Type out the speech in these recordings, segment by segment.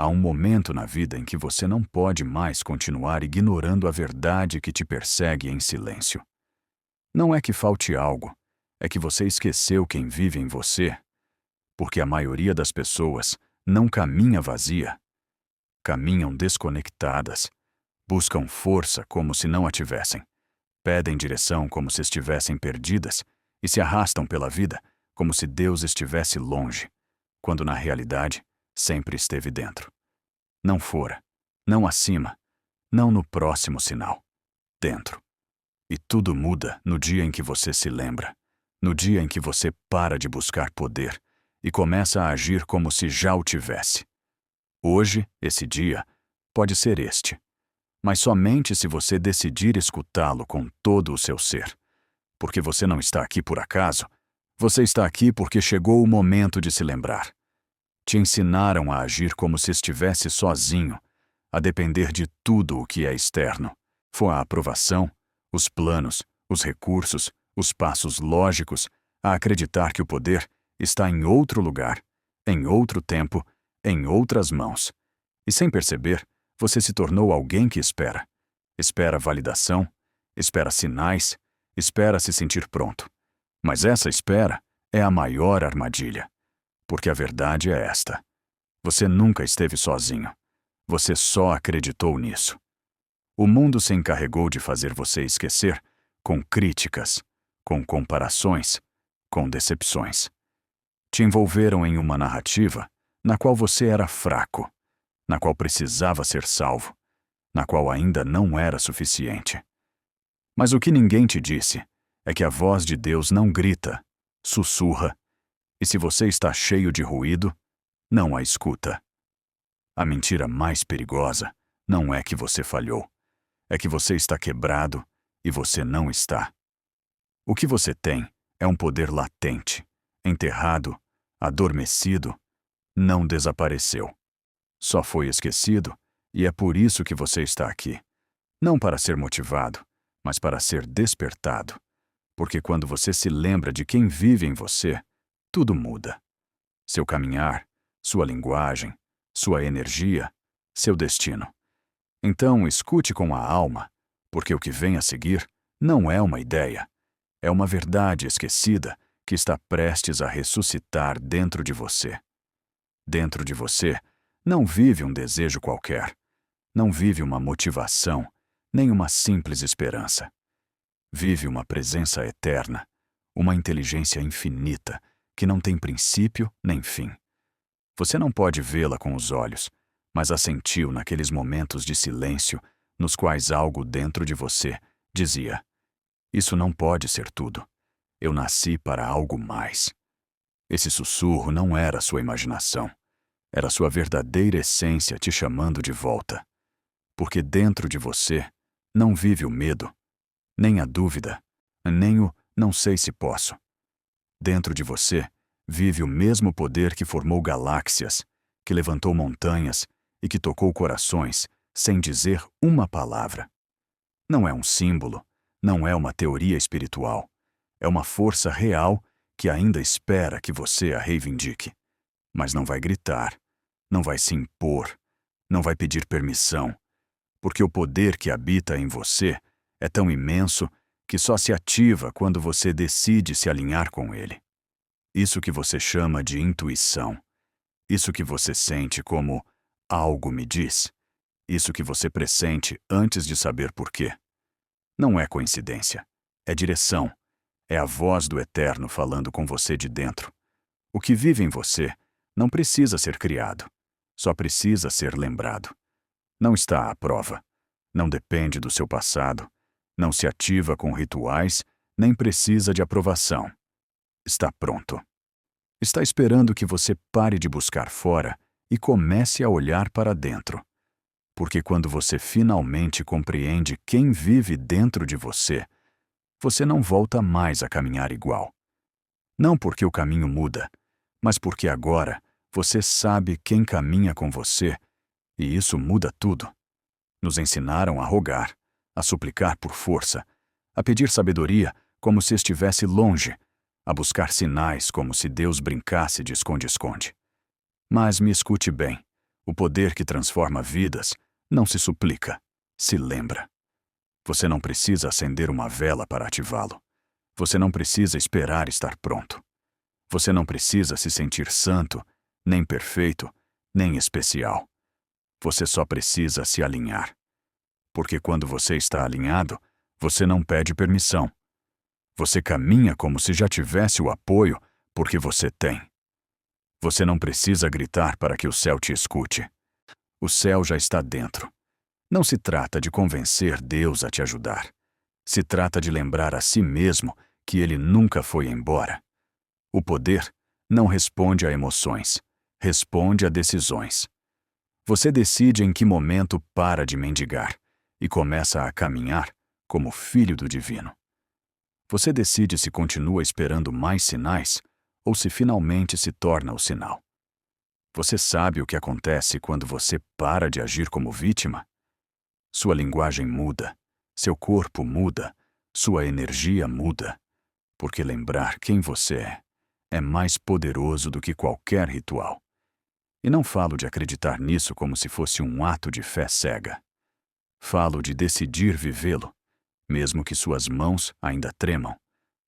Há um momento na vida em que você não pode mais continuar ignorando a verdade que te persegue em silêncio. Não é que falte algo, é que você esqueceu quem vive em você, porque a maioria das pessoas não caminha vazia, caminham desconectadas, buscam força como se não a tivessem, pedem direção como se estivessem perdidas e se arrastam pela vida como se Deus estivesse longe, quando na realidade sempre esteve dentro. Não fora, não acima, não no próximo sinal, dentro. E tudo muda no dia em que você se lembra, no dia em que você para de buscar poder e começa a agir como se já o tivesse. Hoje, esse dia, pode ser este, mas somente se você decidir escutá-lo com todo o seu ser. Porque você não está aqui por acaso, você está aqui porque chegou o momento de se lembrar. Te ensinaram a agir como se estivesse sozinho, a depender de tudo o que é externo. Foi a aprovação, os planos, os recursos, os passos lógicos, a acreditar que o poder está em outro lugar, em outro tempo, em outras mãos. E sem perceber, você se tornou alguém que espera. Espera validação, espera sinais, espera se sentir pronto. Mas essa espera é a maior armadilha. Porque a verdade é esta. Você nunca esteve sozinho. Você só acreditou nisso. O mundo se encarregou de fazer você esquecer com críticas, com comparações, com decepções. Te envolveram em uma narrativa na qual você era fraco, na qual precisava ser salvo, na qual ainda não era suficiente. Mas o que ninguém te disse é que a voz de Deus não grita, sussurra, e se você está cheio de ruído, não a escuta. A mentira mais perigosa não é que você falhou, é que você está quebrado e você não está. O que você tem é um poder latente, enterrado, adormecido, não desapareceu. Só foi esquecido e é por isso que você está aqui. Não para ser motivado, mas para ser despertado. Porque quando você se lembra de quem vive em você, tudo muda. Seu caminhar, sua linguagem, sua energia, seu destino. Então, escute com a alma, porque o que vem a seguir não é uma ideia, é uma verdade esquecida que está prestes a ressuscitar dentro de você. Dentro de você não vive um desejo qualquer, não vive uma motivação, nem uma simples esperança. Vive uma presença eterna, uma inteligência infinita, que não tem princípio nem fim. Você não pode vê-la com os olhos, mas a sentiu naqueles momentos de silêncio nos quais algo dentro de você dizia: isso não pode ser tudo. Eu nasci para algo mais. Esse sussurro não era sua imaginação. Era sua verdadeira essência te chamando de volta. Porque dentro de você não vive o medo, nem a dúvida, nem o não sei se posso. Dentro de você vive o mesmo poder que formou galáxias, que levantou montanhas e que tocou corações sem dizer uma palavra. Não é um símbolo, não é uma teoria espiritual. É uma força real que ainda espera que você a reivindique. Mas não vai gritar, não vai se impor, não vai pedir permissão, porque o poder que habita em você é tão imenso que só se ativa quando você decide se alinhar com ele. Isso que você chama de intuição, isso que você sente como algo me diz, isso que você pressente antes de saber por quê. Não é coincidência, é direção, é a voz do Eterno falando com você de dentro. O que vive em você não precisa ser criado, só precisa ser lembrado. Não está à prova, não depende do seu passado, não se ativa com rituais, nem precisa de aprovação. Está pronto. Está esperando que você pare de buscar fora e comece a olhar para dentro. Porque quando você finalmente compreende quem vive dentro de você, você não volta mais a caminhar igual. Não porque o caminho muda, mas porque agora você sabe quem caminha com você, e isso muda tudo. Nos ensinaram a rogar, a suplicar por força, a pedir sabedoria como se estivesse longe, a buscar sinais como se Deus brincasse de esconde-esconde. Mas me escute bem, O poder que transforma vidas não se suplica, se lembra. Você não precisa acender uma vela para ativá-lo. Você não precisa esperar estar pronto. Você não precisa se sentir santo, nem perfeito, nem especial. Você só precisa se alinhar. Porque quando você está alinhado, você não pede permissão. Você caminha como se já tivesse o apoio, porque você tem. Você não precisa gritar para que o céu te escute. O céu já está dentro. Não se trata de convencer Deus a te ajudar. Se trata de lembrar a si mesmo que ele nunca foi embora. O poder não responde a emoções, responde a decisões. Você decide em que momento para de mendigar e começa a caminhar como filho do divino. Você decide se continua esperando mais sinais ou se finalmente se torna o sinal. Você sabe o que acontece quando você para de agir como vítima? Sua linguagem muda, seu corpo muda, sua energia muda, porque lembrar quem você é mais poderoso do que qualquer ritual. E não falo de acreditar nisso como se fosse um ato de fé cega. Falo de decidir vivê-lo, mesmo que suas mãos ainda tremam,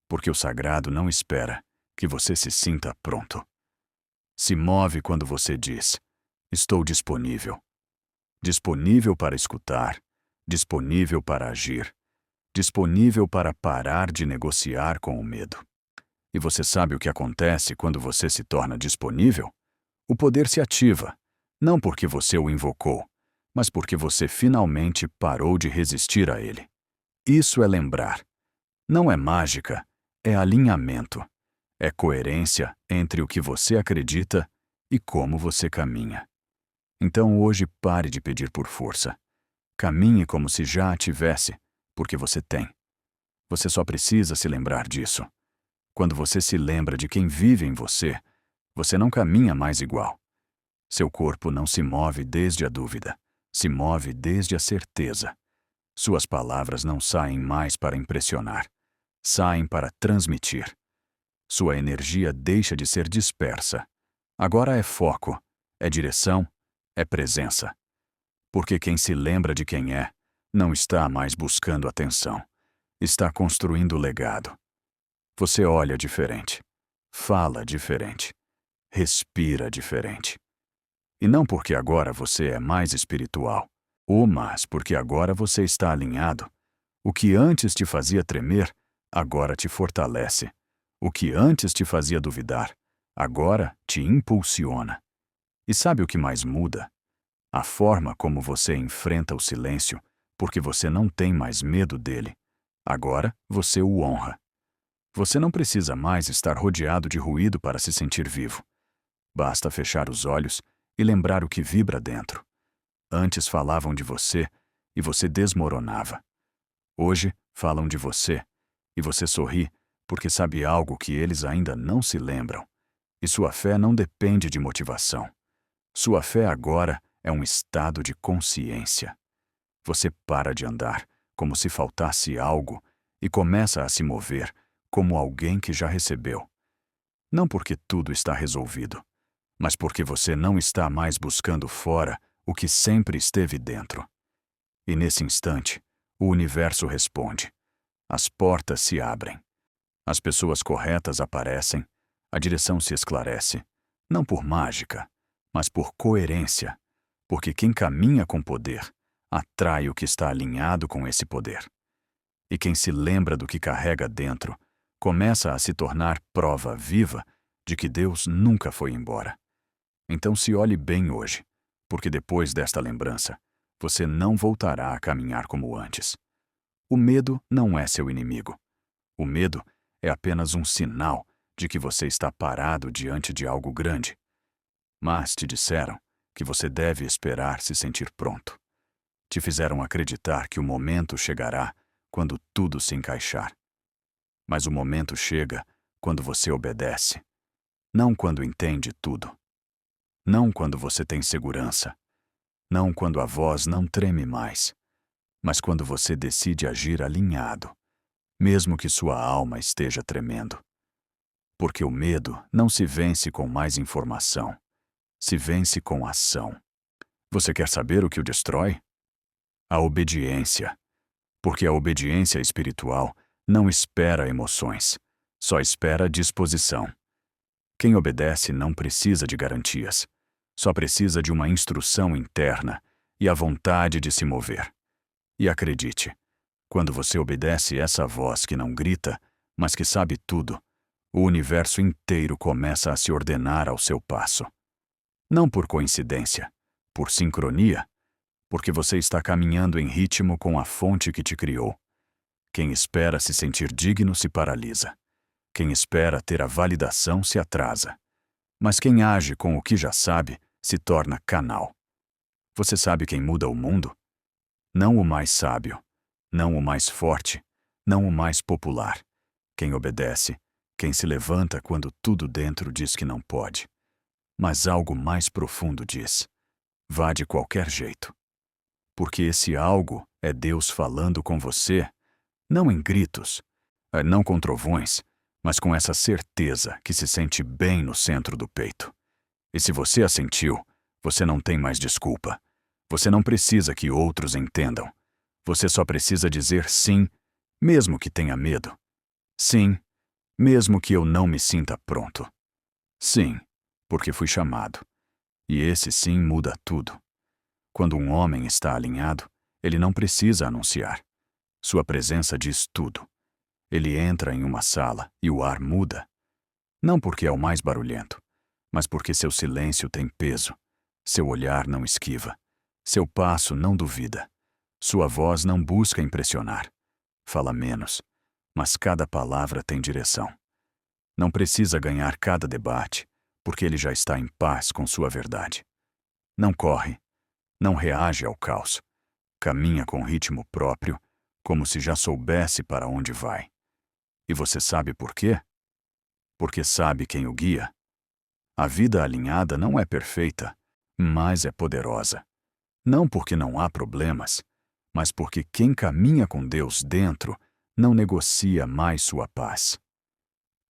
porque o sagrado não espera que você se sinta pronto. Se move quando você diz: estou disponível. Disponível para escutar, disponível para agir, disponível para parar de negociar com o medo. E você sabe o que acontece quando você se torna disponível? O poder se ativa, não porque você o invocou, mas porque você finalmente parou de resistir a ele. Isso é lembrar. Não é mágica, é alinhamento. É coerência entre o que você acredita e como você caminha. Então hoje pare de pedir por força. Caminhe como se já a tivesse, porque você tem. Você só precisa se lembrar disso. Quando você se lembra de quem vive em você, você não caminha mais igual. Seu corpo não se move desde a dúvida, se move desde a certeza. Suas palavras não saem mais para impressionar, saem para transmitir. Sua energia deixa de ser dispersa. Agora é foco, é direção, é presença. Porque quem se lembra de quem é, não está mais buscando atenção. Está construindo legado. Você olha diferente, fala diferente, respira diferente. E não porque agora você é mais espiritual, mas porque agora você está alinhado. O que antes te fazia tremer, agora te fortalece. O que antes te fazia duvidar, agora te impulsiona. E sabe o que mais muda? A forma como você enfrenta o silêncio, porque você não tem mais medo dele. Agora você o honra. Você não precisa mais estar rodeado de ruído para se sentir vivo. Basta fechar os olhos e lembrar o que vibra dentro. Antes falavam de você e você desmoronava. Hoje falam de você e você sorri porque sabe algo que eles ainda não se lembram. E sua fé não depende de motivação. Sua fé agora é um estado de consciência. Você para de andar como se faltasse algo e começa a se mover como alguém que já recebeu. Não porque tudo está resolvido, mas porque você não está mais buscando fora o que sempre esteve dentro. E nesse instante, o universo responde. As portas se abrem. As pessoas corretas aparecem, a direção se esclarece, não por mágica, mas por coerência, porque quem caminha com poder atrai o que está alinhado com esse poder. E quem se lembra do que carrega dentro começa a se tornar prova viva de que Deus nunca foi embora. Então se olhe bem hoje, porque depois desta lembrança, você não voltará a caminhar como antes. O medo não é seu inimigo. O medo é apenas um sinal de que você está parado diante de algo grande. Mas te disseram que você deve esperar se sentir pronto. Te fizeram acreditar que o momento chegará quando tudo se encaixar. Mas o momento chega quando você obedece, não quando entende tudo. Não quando você tem segurança. Não quando a voz não treme mais. Mas quando você decide agir alinhado, mesmo que sua alma esteja tremendo. Porque o medo não se vence com mais informação, se vence com ação. Você quer saber o que o destrói? A obediência. Porque a obediência espiritual não espera emoções, só espera disposição. Quem obedece não precisa de garantias, só precisa de uma instrução interna e a vontade de se mover. E acredite, quando você obedece essa voz que não grita, mas que sabe tudo, o universo inteiro começa a se ordenar ao seu passo. Não por coincidência, por sincronia, porque você está caminhando em ritmo com a fonte que te criou. Quem espera se sentir digno se paralisa. Quem espera ter a validação se atrasa. Mas quem age com o que já sabe se torna canal. Você sabe quem muda o mundo? Não o mais sábio, não o mais forte, não o mais popular. Quem obedece, quem se levanta quando tudo dentro diz que não pode. Mas algo mais profundo diz: vá de qualquer jeito. Porque esse algo é Deus falando com você, não em gritos, não com trovões, mas com essa certeza que se sente bem no centro do peito. E se você a sentiu, você não tem mais desculpa. Você não precisa que outros entendam. Você só precisa dizer sim, mesmo que tenha medo. Sim, mesmo que eu não me sinta pronto. Sim, porque fui chamado. E esse sim muda tudo. Quando um homem está alinhado, ele não precisa anunciar. Sua presença diz tudo. Ele entra em uma sala e o ar muda. Não porque é o mais barulhento, mas porque seu silêncio tem peso. Seu olhar não esquiva. Seu passo não duvida. Sua voz não busca impressionar. Fala menos, mas cada palavra tem direção. Não precisa ganhar cada debate, porque ele já está em paz com sua verdade. Não corre, não reage ao caos. Caminha com ritmo próprio, como se já soubesse para onde vai. E você sabe por quê? Porque sabe quem o guia. A vida alinhada não é perfeita, mas é poderosa. Não porque não há problemas, mas porque quem caminha com Deus dentro não negocia mais sua paz.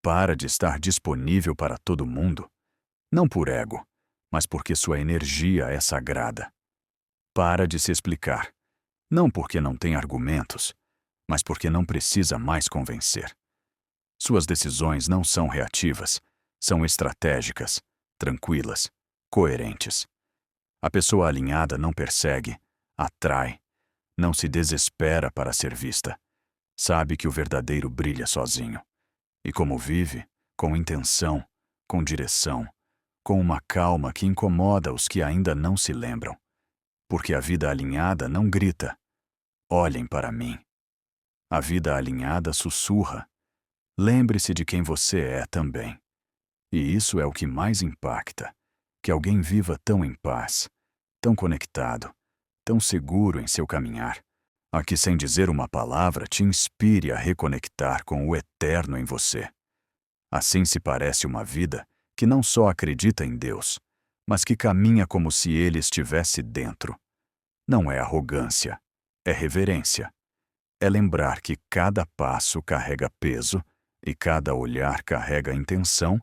Para de estar disponível para todo mundo, não por ego, mas porque sua energia é sagrada. Para de se explicar, não porque não tem argumentos, mas porque não precisa mais convencer. Suas decisões não são reativas, são estratégicas, tranquilas, coerentes. A pessoa alinhada não persegue, atrai, não se desespera para ser vista. Sabe que o verdadeiro brilha sozinho. E como vive, com intenção, com direção, com uma calma que incomoda os que ainda não se lembram. Porque a vida alinhada não grita: olhem para mim. A vida alinhada sussurra: lembre-se de quem você é também. E isso é o que mais impacta, que alguém viva tão em paz, tão conectado, tão seguro em seu caminhar, a que sem dizer uma palavra te inspire a reconectar com o eterno em você. Assim se parece uma vida que não só acredita em Deus, mas que caminha como se Ele estivesse dentro. Não é arrogância, é reverência. É lembrar que cada passo carrega peso e cada olhar carrega intenção,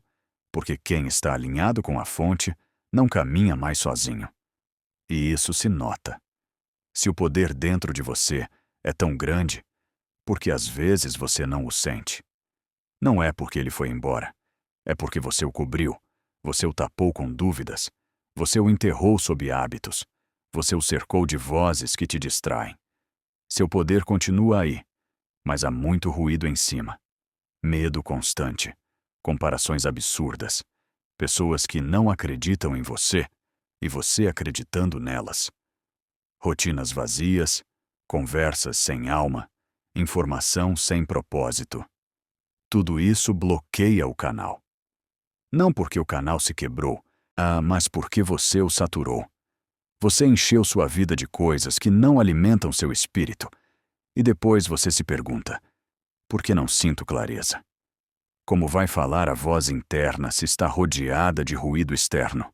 porque quem está alinhado com a fonte não caminha mais sozinho. E isso se nota. Se o poder dentro de você é tão grande, porque às vezes você não o sente. Não é porque ele foi embora, é porque você o cobriu, você o tapou com dúvidas, você o enterrou sob hábitos, você o cercou de vozes que te distraem. Seu poder continua aí, mas há muito ruído em cima. Medo constante, comparações absurdas, pessoas que não acreditam em você e você acreditando nelas. Rotinas vazias, conversas sem alma, informação sem propósito. Tudo isso bloqueia o canal. Não porque o canal se quebrou, mas porque você o saturou. Você encheu sua vida de coisas que não alimentam seu espírito. E depois você se pergunta: por que não sinto clareza? Como vai falar a voz interna se está rodeada de ruído externo?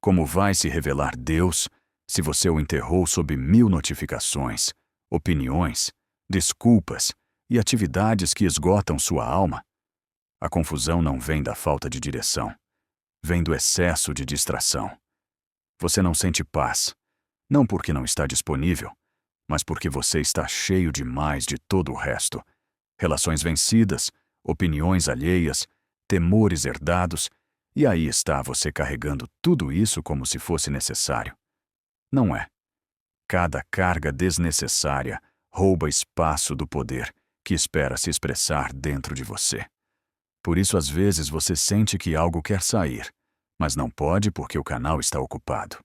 Como vai se revelar Deus se você o enterrou sob 1000 notificações, opiniões, desculpas e atividades que esgotam sua alma? A confusão não vem da falta de direção, vem do excesso de distração. Você não sente paz, Não porque não está disponível, mas porque você está cheio demais de todo o resto. Relações vencidas, opiniões alheias, temores herdados, e aí está você carregando tudo isso como se fosse necessário. Não é. Cada carga desnecessária rouba espaço do poder que espera se expressar dentro de você. Por isso, às vezes, você sente que algo quer sair, mas não pode porque o canal está ocupado.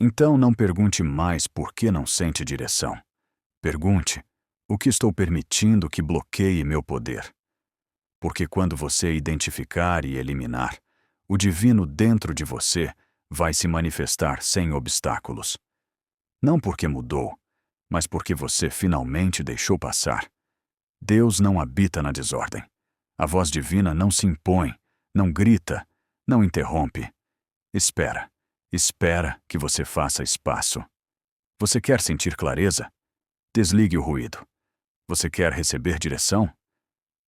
Então, não pergunte mais por que não sente direção. Pergunte: o que estou permitindo que bloqueie meu poder? Porque quando você identificar e eliminar, o divino dentro de você vai se manifestar sem obstáculos. Não porque mudou, mas porque você finalmente deixou passar. Deus não habita na desordem. A voz divina não se impõe, não grita, não interrompe. Espera, espera que você faça espaço. Você quer sentir clareza? Desligue o ruído. Você quer receber direção?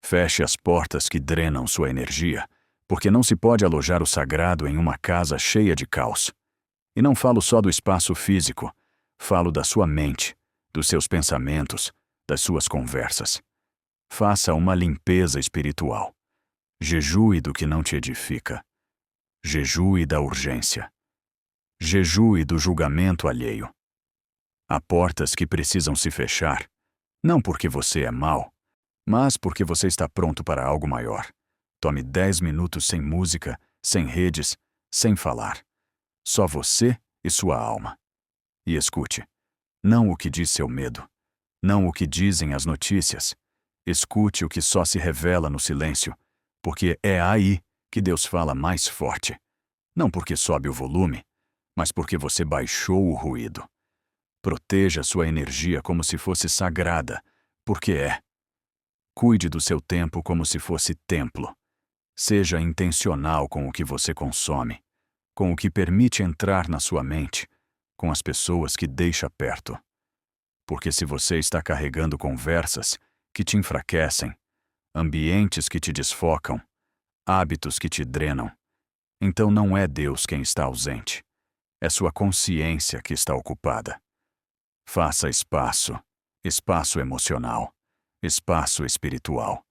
Feche as portas que drenam sua energia, porque não se pode alojar o sagrado em uma casa cheia de caos. E não falo só do espaço físico, falo da sua mente, dos seus pensamentos, das suas conversas. Faça uma limpeza espiritual. Jejue do que não te edifica. Jejue da urgência. Jejue do julgamento alheio. Há portas que precisam se fechar, não porque você é mau, mas porque você está pronto para algo maior. Tome 10 minutos sem música, sem redes, sem falar. Só você e sua alma. E escute. Não o que diz seu medo. Não o que dizem as notícias. Escute o que só se revela no silêncio, porque é aí que Deus fala mais forte. Não porque sobe o volume, mas porque você baixou o ruído. Proteja sua energia como se fosse sagrada, porque é. Cuide do seu tempo como se fosse templo. Seja intencional com o que você consome, com o que permite entrar na sua mente, com as pessoas que deixa perto. Porque se você está carregando conversas que te enfraquecem, ambientes que te desfocam, hábitos que te drenam, então não é Deus quem está ausente. É sua consciência que está ocupada. Faça espaço, espaço emocional, espaço espiritual,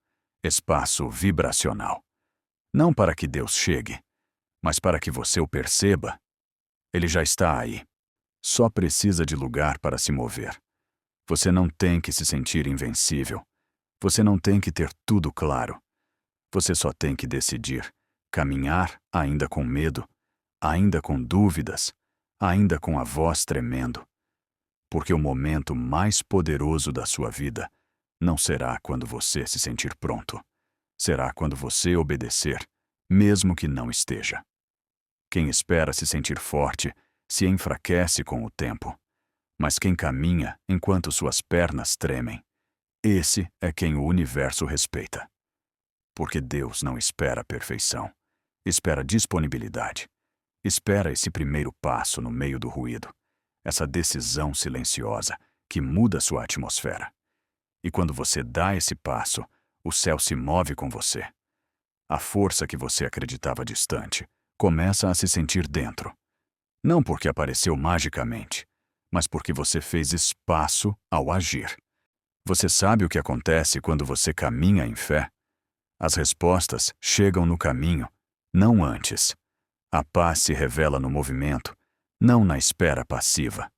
espaço vibracional. Não para que Deus chegue, mas para que você o perceba. Ele já está aí. Só precisa de lugar para se mover. Você não tem que se sentir invencível. Você não tem que ter tudo claro. Você só tem que decidir caminhar ainda com medo, ainda com dúvidas, ainda com a voz tremendo. Porque o momento mais poderoso da sua vida não será quando você se sentir pronto. Será quando você obedecer, mesmo que não esteja. Quem espera se sentir forte se enfraquece com o tempo. Mas quem caminha enquanto suas pernas tremem, esse é quem o universo respeita. Porque Deus não espera a perfeição, espera disponibilidade. Espera esse primeiro passo no meio do ruído, essa decisão silenciosa que muda sua atmosfera. E quando você dá esse passo, o céu se move com você. A força que você acreditava distante começa a se sentir dentro. Não porque apareceu magicamente, mas porque você fez espaço ao agir. Você sabe o que acontece quando você caminha em fé? As respostas chegam no caminho, não antes. A paz se revela no movimento, não na espera passiva.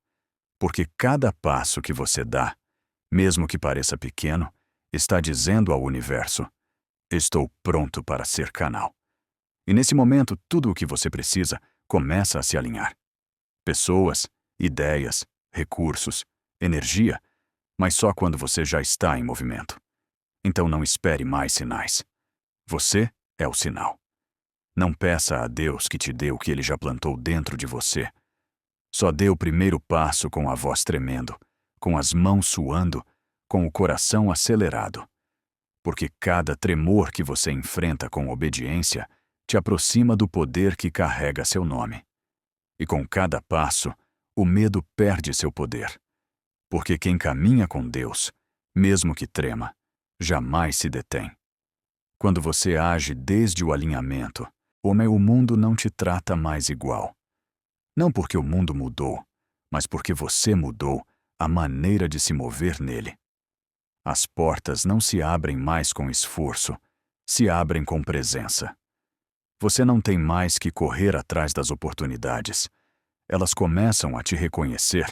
Porque cada passo que você dá, mesmo que pareça pequeno, está dizendo ao universo: estou pronto para ser canal. E nesse momento, tudo o que você precisa começa a se alinhar. Pessoas, ideias, recursos, energia, mas só quando você já está em movimento. Então não espere mais sinais. Você é o sinal. Não peça a Deus que te dê o que Ele já plantou dentro de você. Só dê o primeiro passo com a voz tremendo, com as mãos suando, com o coração acelerado. Porque cada tremor que você enfrenta com obediência te aproxima do poder que carrega seu nome. E com cada passo, o medo perde seu poder. Porque quem caminha com Deus, mesmo que trema, jamais se detém. Quando você age desde o alinhamento, o mundo não te trata mais igual. Não porque o mundo mudou, mas porque você mudou a maneira de se mover nele. As portas não se abrem mais com esforço, se abrem com presença. Você não tem mais que correr atrás das oportunidades. Elas começam a te reconhecer,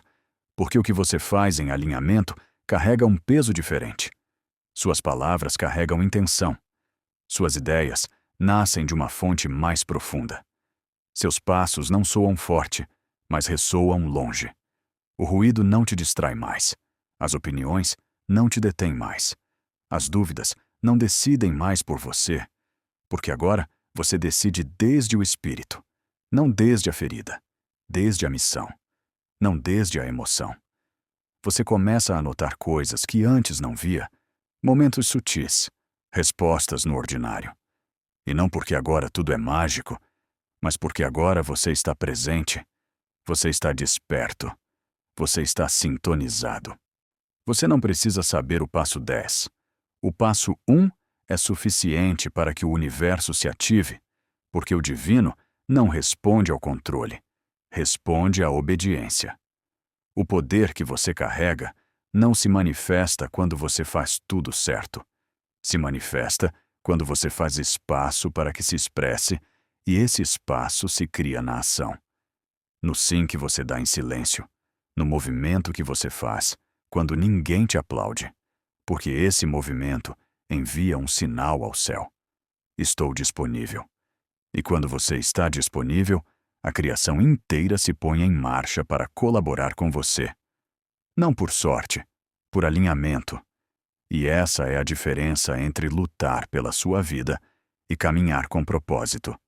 porque o que você faz em alinhamento carrega um peso diferente. Suas palavras carregam intenção. Suas ideias nascem de uma fonte mais profunda. Seus passos não soam forte, mas ressoam longe. O ruído não te distrai mais. As opiniões não te detêm mais. As dúvidas não decidem mais por você, porque agora você decide desde o espírito, não desde a ferida, desde a missão, não desde a emoção. Você começa a notar coisas que antes não via, momentos sutis, respostas no ordinário. E não porque agora tudo é mágico, mas porque agora você está presente, você está desperto, você está sintonizado. Você não precisa saber o passo 10. O passo 1 é suficiente para que o universo se ative, porque o divino não responde ao controle, responde à obediência. O poder que você carrega não se manifesta quando você faz tudo certo. Se manifesta quando você faz espaço para que se expresse, e esse espaço se cria na ação. No sim que você dá em silêncio, no movimento que você faz, quando ninguém te aplaude, porque esse movimento envia um sinal ao céu. Estou disponível. E quando você está disponível, a criação inteira se põe em marcha para colaborar com você. Não por sorte, por alinhamento. E essa é a diferença entre lutar pela sua vida e caminhar com propósito.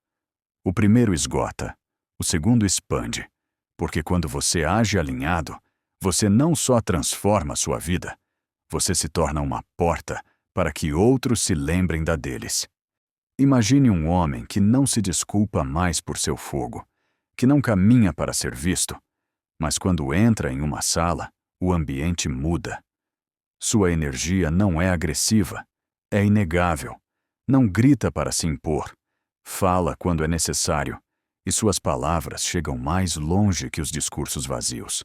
O primeiro esgota, o segundo expande, porque quando você age alinhado, você não só transforma a sua vida, você se torna uma porta para que outros se lembrem da deles. Imagine um homem que não se desculpa mais por seu fogo, que não caminha para ser visto, mas quando entra em uma sala, o ambiente muda. Sua energia não é agressiva, é inegável, não grita para se impor, fala quando é necessário, e suas palavras chegam mais longe que os discursos vazios.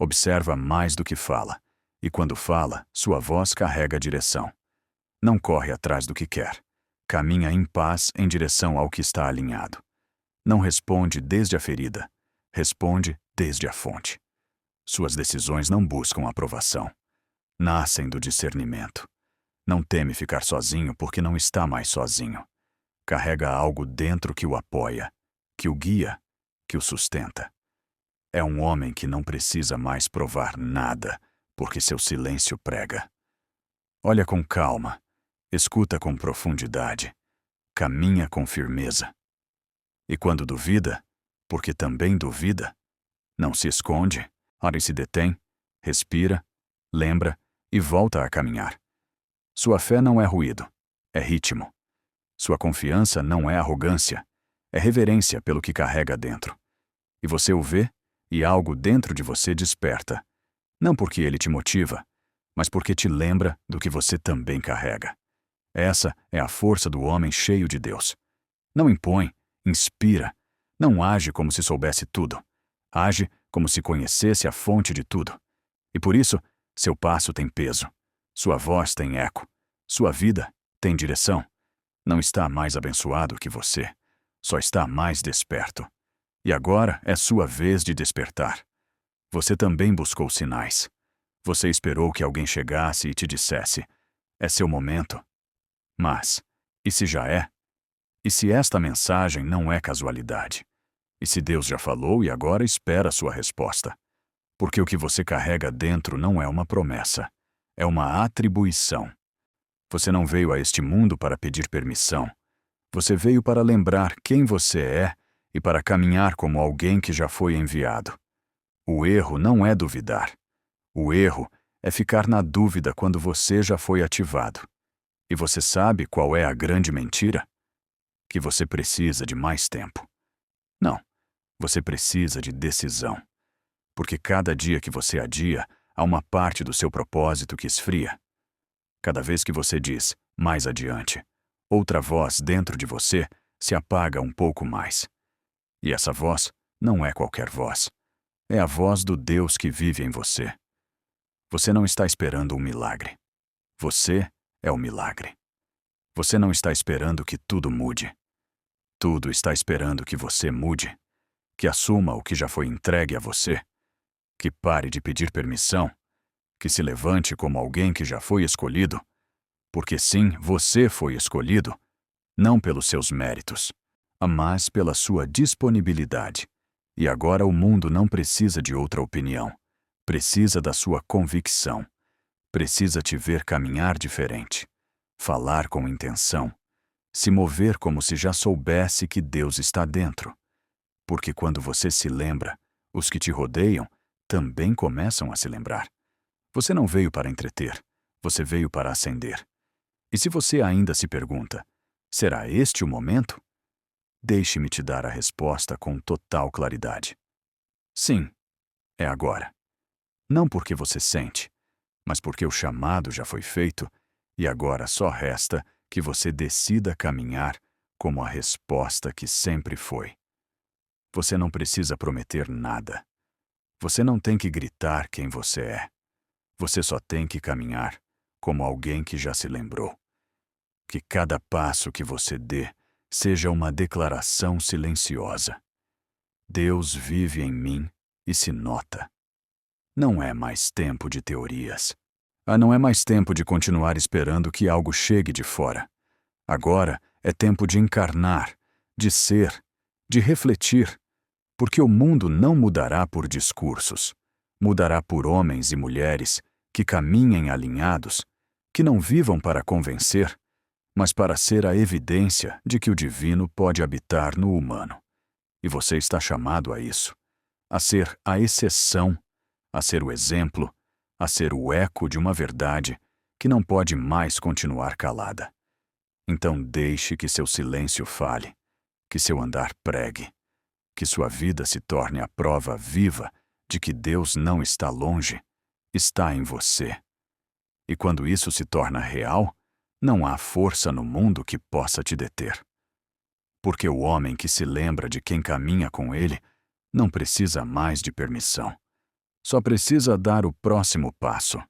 Observa mais do que fala, e quando fala, sua voz carrega a direção. Não corre atrás do que quer, caminha em paz em direção ao que está alinhado. Não responde desde a ferida, responde desde a fonte. Suas decisões não buscam aprovação, nascem do discernimento. Não teme ficar sozinho porque não está mais sozinho. Carrega algo dentro que o apoia, que o guia, que o sustenta. É um homem que não precisa mais provar nada, porque seu silêncio prega. Olha com calma, escuta com profundidade, caminha com firmeza. E quando duvida, porque também duvida, não se esconde, ora e se detém, respira, lembra e volta a caminhar. Sua fé não é ruído, é ritmo. Sua confiança não é arrogância, é reverência pelo que carrega dentro. E você o vê, e algo dentro de você desperta, não porque ele te motiva, mas porque te lembra do que você também carrega. Essa é a força do homem cheio de Deus. Não impõe, inspira, não age como se soubesse tudo. Age como se conhecesse a fonte de tudo. E por isso, seu passo tem peso, sua voz tem eco, sua vida tem direção. Não está mais abençoado que você, só está mais desperto. E agora é sua vez de despertar. Você também buscou sinais. Você esperou que alguém chegasse e te dissesse: é seu momento. Mas, e se já é? E se esta mensagem não é casualidade? E se Deus já falou e agora espera a sua resposta? Porque o que você carrega dentro não é uma promessa, é uma atribuição. Você não veio a este mundo para pedir permissão. Você veio para lembrar quem você é e para caminhar como alguém que já foi enviado. O erro não é duvidar. O erro é ficar na dúvida quando você já foi ativado. E você sabe qual é a grande mentira? Que você precisa de mais tempo. Não, você precisa de decisão. Porque cada dia que você adia, há uma parte do seu propósito que esfria. Cada vez que você diz, mais adiante, outra voz dentro de você se apaga um pouco mais. E essa voz não é qualquer voz. É a voz do Deus que vive em você. Você não está esperando um milagre. Você é o milagre. Você não está esperando que tudo mude. Tudo está esperando que você mude, que assuma o que já foi entregue a você, que pare de pedir permissão, que se levante como alguém que já foi escolhido, porque sim, você foi escolhido, não pelos seus méritos, mas pela sua disponibilidade. E agora o mundo não precisa de outra opinião, precisa da sua convicção, precisa te ver caminhar diferente, falar com intenção, se mover como se já soubesse que Deus está dentro. Porque quando você se lembra, os que te rodeiam também começam a se lembrar. Você não veio para entreter, você veio para acender. E se você ainda se pergunta, será este o momento? Deixe-me te dar a resposta com total claridade. Sim, é agora. Não porque você sente, mas porque o chamado já foi feito e agora só resta que você decida caminhar como a resposta que sempre foi. Você não precisa prometer nada. Você não tem que gritar quem você é. Você só tem que caminhar como alguém que já se lembrou. Que cada passo que você dê seja uma declaração silenciosa. Deus vive em mim e se nota. Não é mais tempo de teorias. Não é mais tempo de continuar esperando que algo chegue de fora. Agora é tempo de encarnar, de ser, de refletir, porque o mundo não mudará por discursos, mudará por homens e mulheres que caminhem alinhados, que não vivam para convencer, mas para ser a evidência de que o divino pode habitar no humano. E você está chamado a isso, a ser a exceção, a ser o exemplo, a ser o eco de uma verdade que não pode mais continuar calada. Então deixe que seu silêncio fale, que seu andar pregue, que sua vida se torne a prova viva de que Deus não está longe, está em você. E quando isso se torna real, não há força no mundo que possa te deter. Porque o homem que se lembra de quem caminha com ele não precisa mais de permissão. Só precisa dar o próximo passo.